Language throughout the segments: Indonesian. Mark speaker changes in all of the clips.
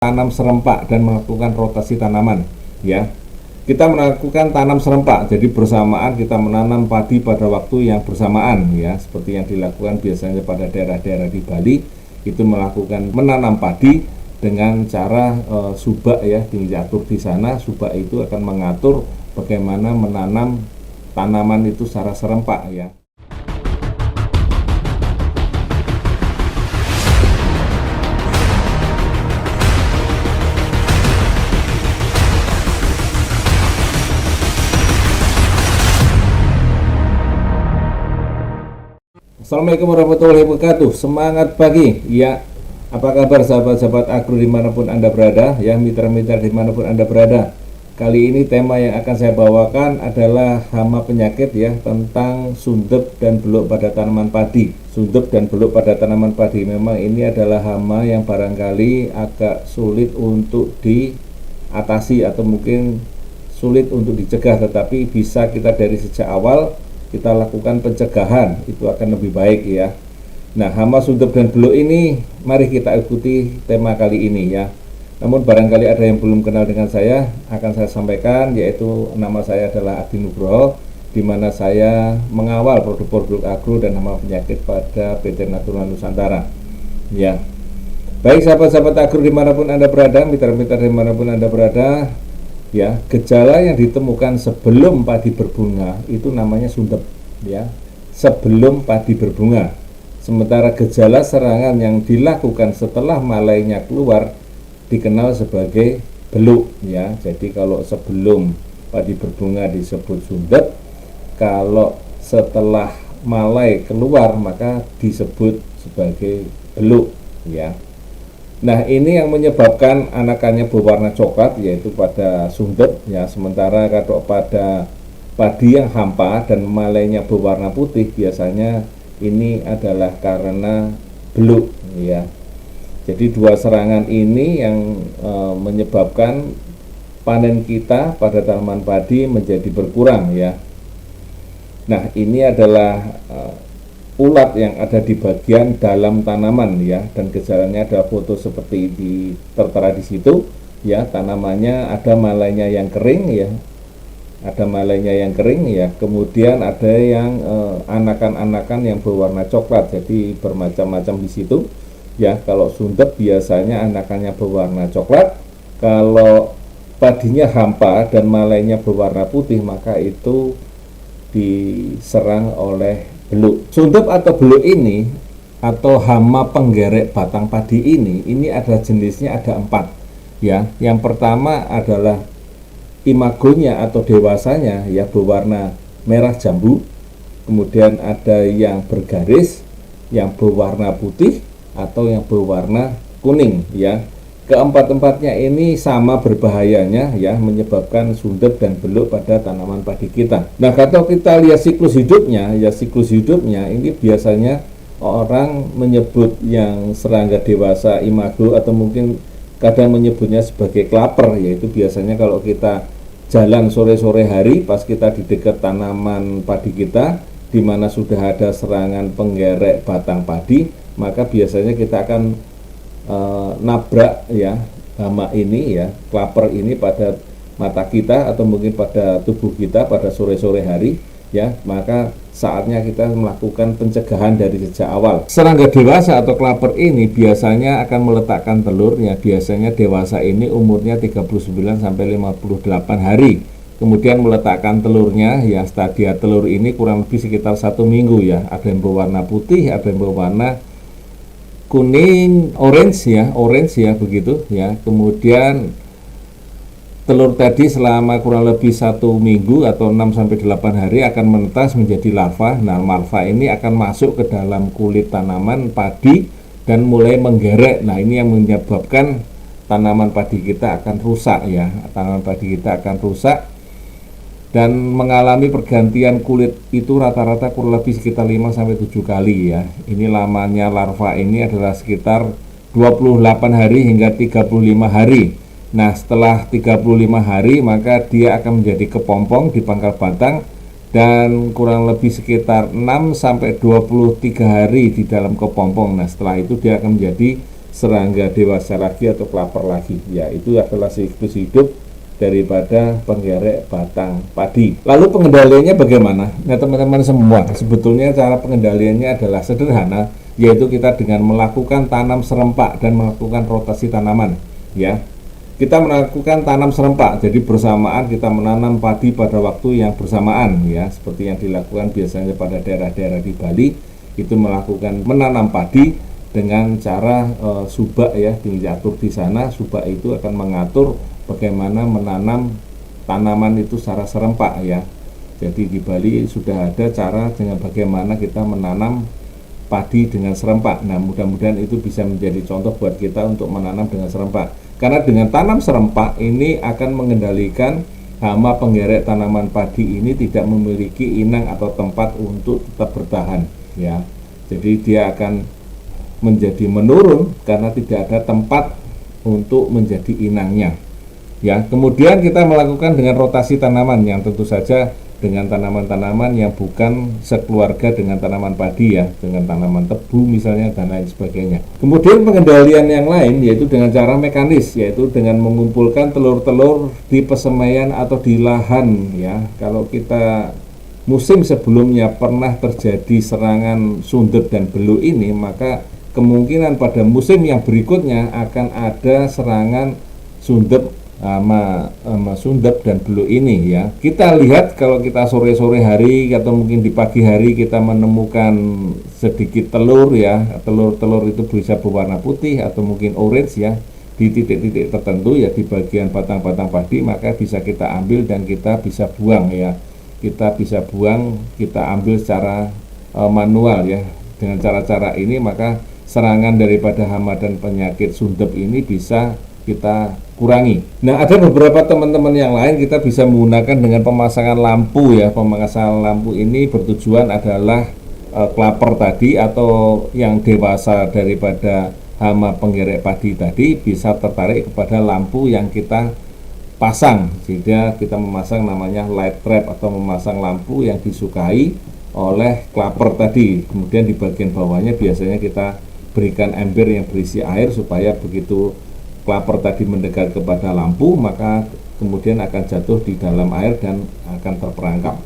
Speaker 1: tanam serempak dan melakukan rotasi tanaman, ya. Kita melakukan tanam serempak, jadi bersamaan kita menanam padi pada waktu yang bersamaan, ya, seperti yang dilakukan biasanya pada daerah-daerah di Bali, itu melakukan menanam padi dengan cara subak, ya, diatur di sana. Subak itu akan mengatur bagaimana menanam tanaman itu secara serempak, ya. Assalamualaikum warahmatullahi wabarakatuh. Semangat pagi, ya. Apa kabar sahabat-sahabat agro dimanapun Anda berada, ya, mitra-mitra dimanapun Anda berada. Kali ini tema yang akan saya bawakan adalah hama penyakit, ya, tentang sundep dan beluk pada tanaman padi. Sundep dan beluk pada tanaman padi, memang ini adalah hama yang barangkali agak sulit untuk diatasi atau mungkin sulit untuk dicegah, tetapi bisa kita dari sejak awal kita lakukan pencegahan, itu akan lebih baik, ya. Nah, hama sundep dan beluk ini mari kita ikuti tema kali ini, ya. Namun barangkali ada yang belum kenal dengan saya, akan saya sampaikan, yaitu nama saya adalah Adi Nugroho, di mana saya mengawal produk-produk agro dan hama penyakit pada PT Natural Nusantara, ya. Baik sahabat-sahabat agro dimanapun Anda berada, mitra-mitra dimanapun Anda berada, ya, gejala yang ditemukan sebelum padi berbunga itu namanya sundep, ya, sebelum padi berbunga. Sementara gejala serangan yang dilakukan setelah malainya keluar dikenal sebagai beluk, ya. Jadi kalau sebelum padi berbunga disebut sundep, kalau setelah malai keluar maka disebut sebagai beluk, ya. Nah, ini yang menyebabkan anakannya berwarna coklat, yaitu pada sundep, ya. Sementara kalau pada padi yang hampa dan malainya berwarna putih, biasanya ini adalah karena beluk, ya. Jadi dua serangan ini yang menyebabkan panen kita pada tanaman padi menjadi berkurang, ya. Nah, ini adalah ulat yang ada di bagian dalam tanaman, ya, dan gejalanya ada foto seperti tertera di situ, ya. Tanamannya ada malainya yang kering, ya, ada malainya yang kering, ya. Kemudian ada yang anakan-anakan yang berwarna coklat, jadi bermacam-macam di situ, ya. Kalau sundep biasanya anakannya berwarna coklat, kalau padinya hampa dan malainya berwarna putih maka itu diserang oleh beluk. Sundep atau beluk ini atau hama penggerek batang padi ini ada jenisnya, ada 4, ya. Yang pertama adalah imagonya atau dewasanya, ya, berwarna merah jambu. Kemudian ada yang bergaris, yang berwarna putih, atau yang berwarna kuning, ya. Keempat-empatnya ini sama berbahayanya, ya, menyebabkan sundep dan beluk pada tanaman padi kita. Nah, kalau kita lihat siklus hidupnya, ya, siklus hidupnya ini biasanya orang menyebut yang serangga dewasa imago atau mungkin kadang menyebutnya sebagai klaper, yaitu biasanya kalau kita jalan sore-sore hari pas kita di dekat tanaman padi kita di mana sudah ada serangan penggerek batang padi, maka biasanya kita akan nabrak, ya, hama ini, ya, klaper ini pada mata kita atau mungkin pada tubuh kita pada sore-sore hari, ya. Maka saatnya kita melakukan pencegahan dari sejak awal. Serangga dewasa atau klaper ini biasanya akan meletakkan telur, ya. Biasanya dewasa ini umurnya 39 sampai 58 hari. Kemudian meletakkan telurnya, ya, stadia telur ini kurang lebih sekitar 1 minggu, ya. Ada yang berwarna putih, ada yang berwarna kuning, orange, ya, begitu, ya. Kemudian telur tadi selama kurang lebih 1 minggu atau 6 sampai 8 hari akan menetas menjadi larva. Nah, larva ini akan masuk ke dalam kulit tanaman padi dan mulai menggerek. Nah, ini yang menyebabkan tanaman padi kita akan rusak, ya. Tanaman padi kita akan rusak dan mengalami pergantian kulit itu rata-rata kurang lebih sekitar 5 sampai 7 kali, ya. Ini lamanya larva ini adalah sekitar 28 hari hingga 35 hari. Nah, setelah 35 hari maka dia akan menjadi kepompong di pangkal batang dan kurang lebih sekitar 6 sampai 23 hari di dalam kepompong. Nah, setelah itu dia akan menjadi serangga dewasa lagi atau klaper lagi. Ya, itu adalah siklus hidup daripada penggerek batang padi. Lalu pengendaliannya bagaimana? Nah teman-teman semua, sebetulnya cara pengendaliannya adalah sederhana, yaitu kita dengan melakukan tanam serempak dan melakukan rotasi tanaman. Ya, kita melakukan tanam serempak, jadi bersamaan kita menanam padi pada waktu yang bersamaan, ya, seperti yang dilakukan biasanya pada daerah-daerah di Bali, itu melakukan menanam padi dengan cara subak, ya, diatur di sana. Subak itu akan mengatur bagaimana menanam tanaman itu secara serempak, ya. Jadi di Bali sudah ada cara dengan bagaimana kita menanam padi dengan serempak. Nah, mudah-mudahan itu bisa menjadi contoh buat kita untuk menanam dengan serempak. Karena dengan tanam serempak ini akan mengendalikan hama penggerek tanaman padi ini tidak memiliki inang atau tempat untuk tetap bertahan, ya. Jadi dia akan menjadi menurun karena tidak ada tempat untuk menjadi inangnya. Ya, kemudian kita melakukan dengan rotasi tanaman yang tentu saja dengan tanaman-tanaman yang bukan sekeluarga dengan tanaman padi, ya, dengan tanaman tebu misalnya dan lain sebagainya. Kemudian pengendalian yang lain yaitu dengan cara mekanis, yaitu dengan mengumpulkan telur-telur di pesemaian atau di lahan, ya. Kalau kita musim sebelumnya pernah terjadi serangan sundep dan beluk ini, maka kemungkinan pada musim yang berikutnya akan ada serangan sundep sama sundep dan beluk ini, ya. Kita lihat kalau kita sore-sore hari atau mungkin di pagi hari kita menemukan sedikit telur, ya. Telur-telur itu bisa berwarna putih atau mungkin orange, ya, di titik-titik tertentu, ya, di bagian batang-batang padi, maka bisa kita ambil dan kita bisa buang, ya. Kita bisa buang, kita ambil secara manual, ya. Dengan cara-cara ini maka serangan daripada hama dan penyakit sundep ini bisa kita kurangi. Nah, ada beberapa teman-teman yang lain kita bisa menggunakan dengan pemasangan lampu, ya. Pemasangan lampu ini bertujuan adalah klaper tadi atau yang dewasa daripada hama penggerek padi tadi bisa tertarik kepada lampu yang kita pasang, sehingga kita memasang namanya light trap atau memasang lampu yang disukai oleh klaper tadi. Kemudian di bagian bawahnya biasanya kita berikan ember yang berisi air supaya begitu klaper tadi mendekat kepada lampu maka kemudian akan jatuh di dalam air dan akan terperangkap.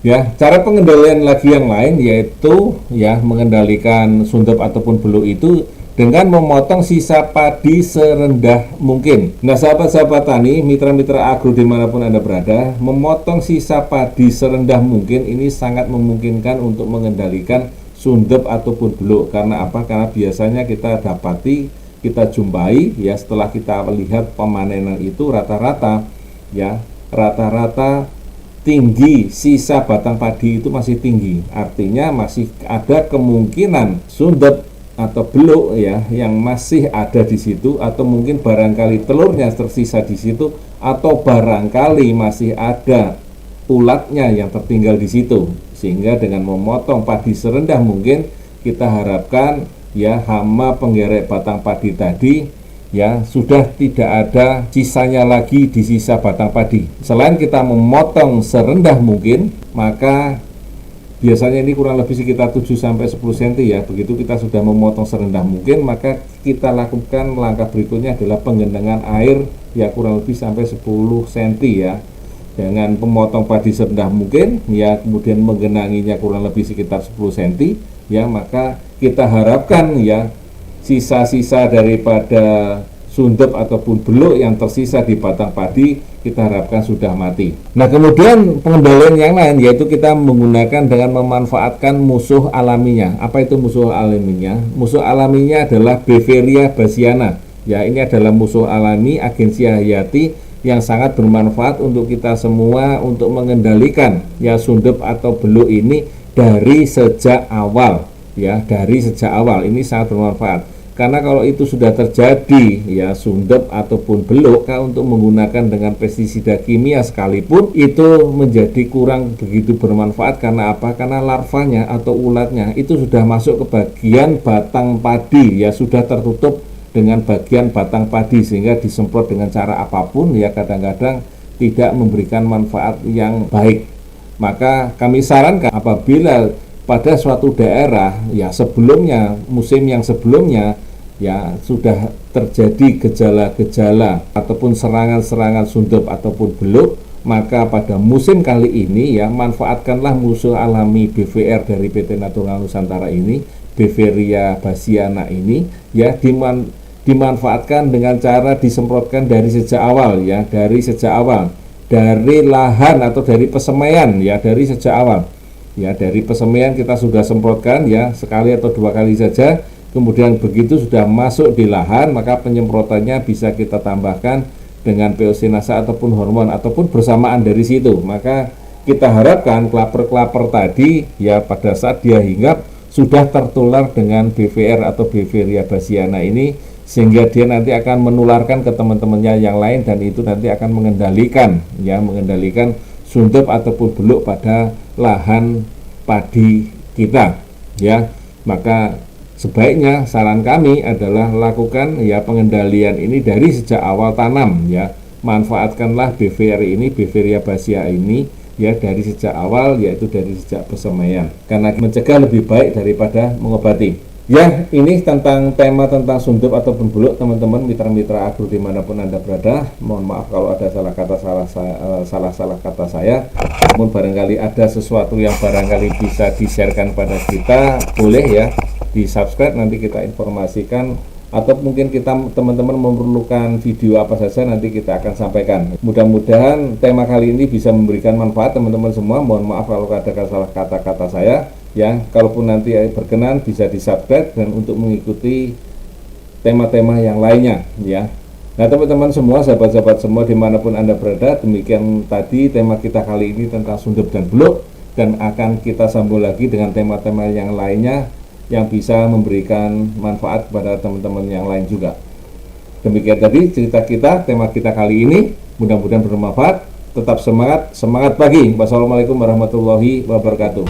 Speaker 1: Ya, cara pengendalian lagi yang lain yaitu, ya, mengendalikan sundep ataupun beluk itu dengan memotong sisa padi serendah mungkin. Nah, sahabat-sahabat tani, mitra-mitra agro dimanapun Anda berada, memotong sisa padi serendah mungkin ini sangat memungkinkan untuk mengendalikan sundep ataupun beluk. Karena apa? Karena biasanya kita dapati, kita jumpai, ya, setelah kita melihat pemanenan itu rata-rata, ya, rata-rata tinggi sisa batang padi itu masih tinggi. Artinya masih ada kemungkinan sundep atau beluk, ya, yang masih ada di situ, atau mungkin barangkali telurnya tersisa di situ, atau barangkali masih ada ulatnya yang tertinggal di situ. Sehingga dengan memotong padi serendah mungkin kita harapkan, ya, hama penggerek batang padi tadi, ya, sudah tidak ada sisanya lagi di sisa batang padi. Selain kita memotong serendah mungkin, maka biasanya ini kurang lebih sekitar 7-10 cm, ya. Begitu kita sudah memotong serendah mungkin, maka kita lakukan langkah berikutnya adalah penggenangan air, ya, kurang lebih sampai 10 cm, ya. Dengan pemotong padi serendah mungkin, ya, kemudian menggenanginya kurang lebih sekitar 10 cm, ya, maka kita harapkan, ya, sisa-sisa daripada sundep ataupun beluk yang tersisa di batang padi kita harapkan sudah mati. Nah, kemudian pengendalian yang lain yaitu kita menggunakan dengan memanfaatkan musuh alaminya. Apa itu musuh alaminya? Musuh alaminya adalah Beveria bassiana. Ya, ini adalah musuh alami agensi hayati yang sangat bermanfaat untuk kita semua untuk mengendalikan, ya, sundep atau beluk ini dari sejak awal, ya, dari sejak awal. Ini sangat bermanfaat. Karena kalau itu sudah terjadi, ya, sundep ataupun beluk, untuk menggunakan dengan pestisida kimia sekalipun itu menjadi kurang begitu bermanfaat. Karena apa? Karena larvanya atau ulatnya itu sudah masuk ke bagian batang padi, ya, sudah tertutup dengan bagian batang padi, sehingga disemprot dengan cara apapun, ya, kadang-kadang tidak memberikan manfaat yang baik. Maka kami sarankan apabila pada suatu daerah, ya, sebelumnya, musim yang sebelumnya ya sudah terjadi gejala-gejala ataupun serangan-serangan sundep ataupun beluk, maka pada musim kali ini ya manfaatkanlah musuh alami BVR dari PT Natural Nusantara ini, Beveria bassiana ini ya, dimanfaatkan dengan cara disemprotkan dari sejak awal ya, dari lahan atau dari pesemaian ya, dari sejak awal ya, dari pesemaian kita sudah semprotkan ya sekali atau dua kali saja. Kemudian begitu sudah masuk di lahan, maka penyemprotannya bisa kita tambahkan dengan POC-nasa ataupun hormon ataupun bersamaan dari situ. Maka kita harapkan klaper-klaper tadi ya pada saat dia hinggap sudah tertular dengan BVR atau Beveria bassiana ini, sehingga dia nanti akan menularkan ke teman-temannya yang lain, dan itu nanti akan mengendalikan sundep ataupun beluk pada lahan padi kita ya. Maka sebaiknya saran kami adalah lakukan ya pengendalian ini dari sejak awal tanam ya. Manfaatkanlah BVR ini, Beveria bassiana ini ya dari sejak awal, yaitu dari sejak pesemaian, karena mencegah lebih baik daripada mengobati. Ya, ini tentang tema tentang sundep ataupun beluk, teman-teman mitra-mitra agro dimanapun Anda berada. Mohon maaf kalau ada salah kata saya. Namun barangkali ada sesuatu yang barangkali bisa di-sharekan pada kita, boleh ya di subscribe, nanti kita informasikan, atau mungkin kita teman-teman memerlukan video apa saja nanti kita akan sampaikan. Mudah-mudahan tema kali ini bisa memberikan manfaat teman-teman semua. Mohon maaf kalau ada salah kata-kata saya ya. Kalaupun nanti berkenan bisa di subscribe dan untuk mengikuti tema-tema yang lainnya ya. Nah teman-teman semua, sahabat-sahabat semua dimanapun Anda berada, demikian tadi tema kita kali ini tentang sundep dan beluk, dan akan kita sambung lagi dengan tema-tema yang lainnya yang bisa memberikan manfaat kepada teman-teman yang lain juga. Demikian tadi cerita kita, tema kita kali ini, mudah-mudahan bermanfaat. Tetap semangat pagi. Wassalamualaikum warahmatullahi wabarakatuh.